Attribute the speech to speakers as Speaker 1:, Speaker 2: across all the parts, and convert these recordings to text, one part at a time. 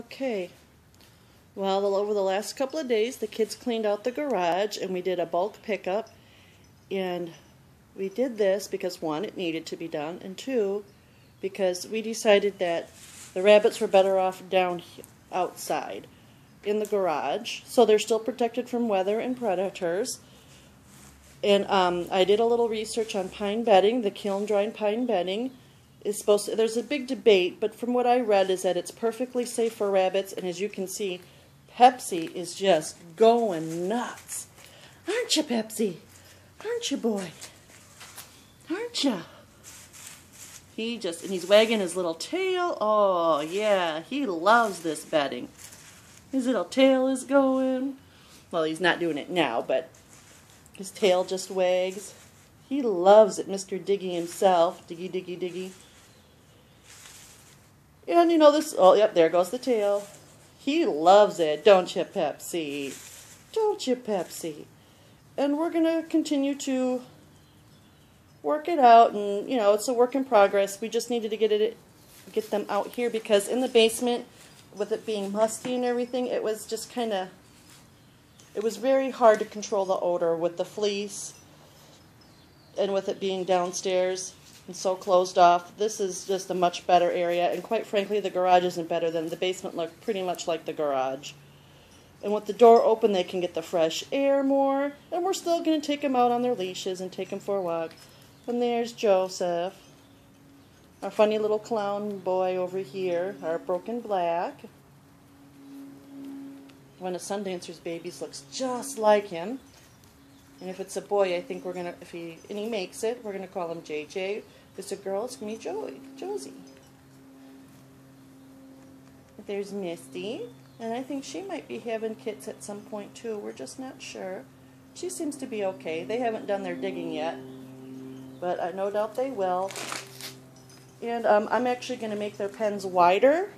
Speaker 1: Okay. Well, over the last couple of days, the kids cleaned out the garage and we did a bulk pickup. And we did this because, one, it needed to be done, and two, because we decided that the rabbits were better off outside in the garage, so they're still protected from weather and predators. And I did a little research on pine bedding. The kiln-dried pine bedding is supposed to, there's a big debate, but from what I read is that it's perfectly safe for rabbits, and as you can see, Pepsi is just going nuts. Aren't you, Pepsi? Aren't you, boy? Aren't you? And he's wagging his little tail. Oh, yeah, he loves this bedding. His little tail is going. Well, he's not doing it now, but his tail just wags. He loves it, Mr. Diggy himself. Diggy, diggy, diggy. And you know this, oh, yep, there goes the tail. He loves it, don't you, Pepsi? Don't you, Pepsi? And we're going to continue to work it out, and, you know, it's a work in progress. We just needed to get them out here because in the basement, with it being musty and everything, it was just kind of, it was very hard to control the odor with the fleece and with it being downstairs and so closed off. This is just a much better area, and quite frankly, the garage isn't better than the basement. Looked pretty much like the garage. And with the door open, they can get the fresh air more, and we're still going to take them out on their leashes and take them for a walk. And there's Joseph, our funny little clown boy over here, our broken black. One of Sundancer's babies looks just like him. And if it's a boy, I think we're going to, if he makes it, we're going to call him JJ. If it's a girl, it's going to be Josie. There's Misty, and I think she might be having kits at some point too. We're just not sure. She seems to be okay. They haven't done their digging yet, but I no doubt they will. And I'm actually going to make their pens wider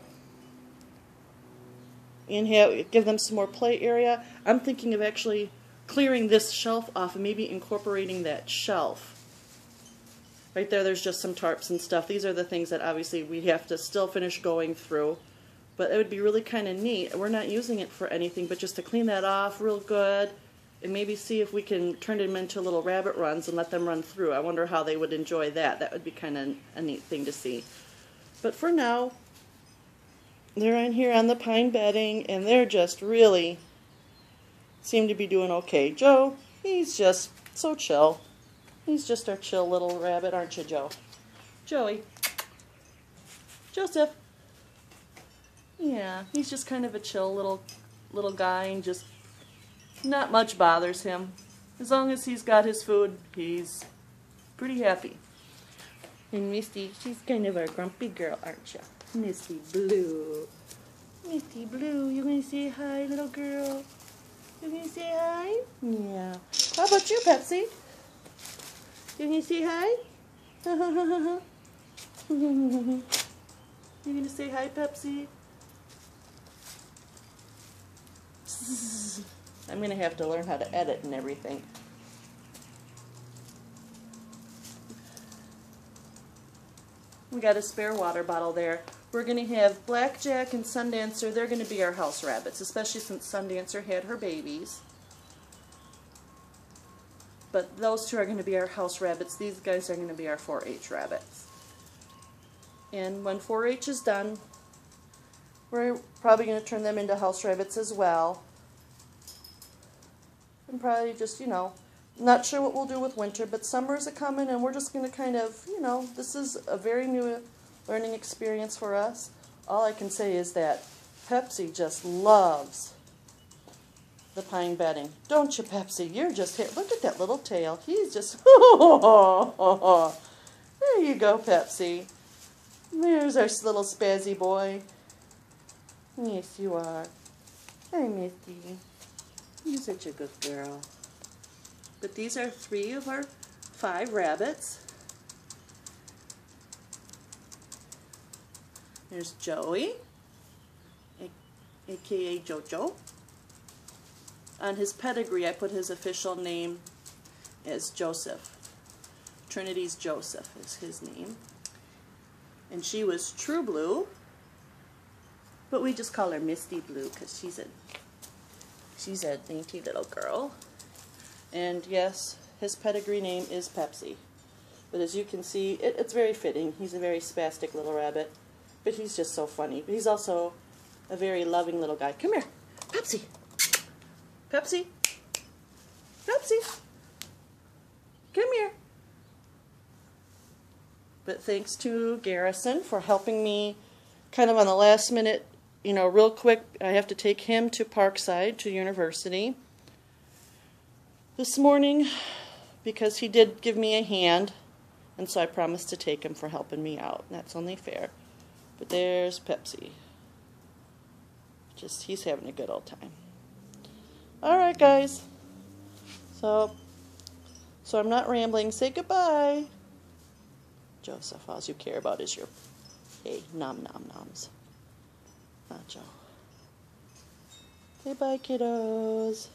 Speaker 1: and give them some more play area. I'm thinking of actually clearing this shelf off and maybe incorporating that shelf. Right there, there's just some tarps and stuff. These are the things that obviously we have to still finish going through. But it would be really kind of neat. We're not using it for anything, but just to clean that off real good and maybe see if we can turn them into little rabbit runs and let them run through. I wonder how they would enjoy that. That would be kind of a neat thing to see. But for now, they're in here on the pine bedding, and they're just really seem to be doing okay. Joe, he's just so chill. He's just our chill little rabbit, aren't you, Joe? Joey. Joseph. Yeah, he's just kind of a chill little guy, and just not much bothers him. As long as he's got his food, he's pretty happy. And Misty, she's kind of a grumpy girl, aren't you? Misty Blue. Misty Blue, you gonna say hi, little girl? You gonna say hi? Yeah. How about you, Pepsi? You gonna say hi? You gonna say hi, Pepsi? I'm gonna have to learn how to edit and everything. We got a spare water bottle there. We're going to have Blackjack and Sundancer. They're going to be our house rabbits, especially since Sundancer had her babies. But those two are going to be our house rabbits. These guys are going to be our 4-H rabbits. And when 4-H is done, we're probably going to turn them into house rabbits as well. And probably just, you know, not sure what we'll do with winter, but summer is a-coming, and we're just going to kind of, you know, this is a very new learning experience for us. All I can say is that Pepsi just loves the pine bedding. Don't you, Pepsi? You're just here. Look at that little tail. He's just, there you go, Pepsi. There's our little spazzy boy. Yes, you are. Hi, Misty. You're such a good girl. But these are 3 of our 5 rabbits. There's Joey, aka Jojo. On his pedigree, I put his official name as Joseph. Trinity's Joseph is his name. And she was True Blue. But we just call her Misty Blue because she's a dainty little girl. And yes, his pedigree name is Pepsi. But as you can see, it's very fitting. He's a very spastic little rabbit. But he's just so funny. But he's also a very loving little guy. Come here. Pepsi. Pepsi. Pepsi. Come here. But thanks to Garrison for helping me kind of on the last minute, you know, real quick. I have to take him to Parkside, to university this morning because he did give me a hand. And so I promised to take him for helping me out. And that's only fair. But there's Pepsi. Just, he's having a good old time. Alright, guys. So I'm not rambling. Say goodbye. Joseph, all you care about is your, hey, nom nom noms. Not Joe. Say bye, kiddos.